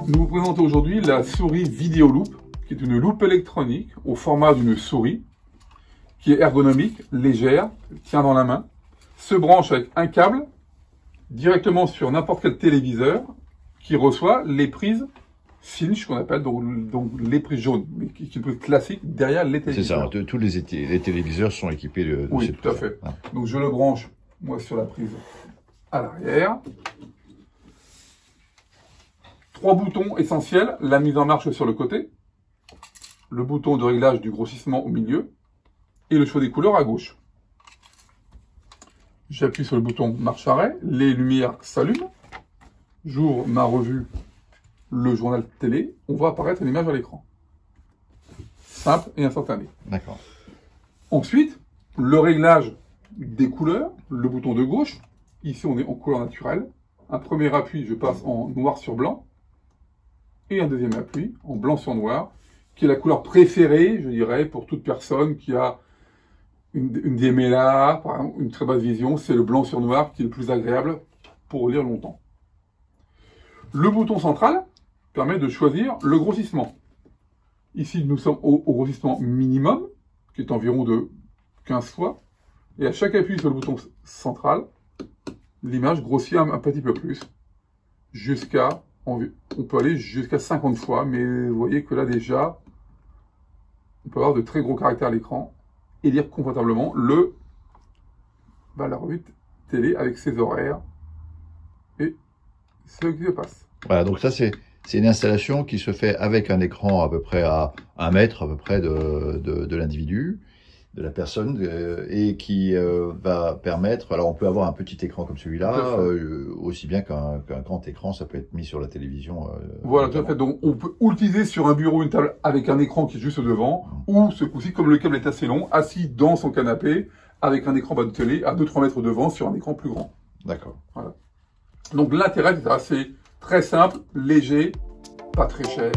Nous vous présentons aujourd'hui la souris Videoloop, qui est une loupe électronique au format d'une souris, qui est ergonomique, légère, tient dans la main, se branche avec un câble directement sur n'importe quel téléviseur qui reçoit les prises Cinch, qu'on appelle donc les prises jaunes, mais qui est une prise classique derrière les téléviseurs. C'est ça, tous les téléviseurs sont équipés de oui, cette tout à fait. Ah. Donc je le branche, moi, sur la prise à l'arrière. 3 boutons essentiels, la mise en marche sur le côté, le bouton de réglage du grossissement au milieu, et le choix des couleurs à gauche. J'appuie sur le bouton marche arrêt, les lumières s'allument, j'ouvre ma revue, le journal télé, on voit apparaître une image à l'écran. Simple et instantané. D'accord. Ensuite, le réglage des couleurs, le bouton de gauche, ici on est en couleur naturelle. Un premier appui, je passe en noir sur blanc, et un deuxième appui en blanc sur noir, qui est la couleur préférée, je dirais, pour toute personne qui a une DMLA, par exemple, une très basse vision, c'est le blanc sur noir qui est le plus agréable pour lire longtemps. Le bouton central permet de choisir le grossissement. Ici, nous sommes au grossissement minimum, qui est environ de 15 fois, et à chaque appui sur le bouton central, l'image grossit un petit peu plus, jusqu'à, on peut aller jusqu'à 50 fois, mais vous voyez que là déjà, on peut avoir de très gros caractères à l'écran, et lire confortablement la revue télé avec ses horaires et ce qui se passe. Voilà, donc ça c'est une installation qui se fait avec un écran à peu près à 1 mètre à peu près de l'individu, de la personne, et qui va permettre, alors on peut avoir un petit écran comme celui-là, aussi bien qu'un grand écran, ça peut être mis sur la télévision. Voilà, tout à fait. Donc on peut l'utiliser sur un bureau, une table avec un écran qui est juste devant, ou ce coup-ci, comme le câble est assez long, assis dans son canapé, avec un écran bas de télé à 2-3 mètres devant sur un écran plus grand. D'accord. Voilà. Donc l'intérêt, c'est très simple, léger, pas très cher.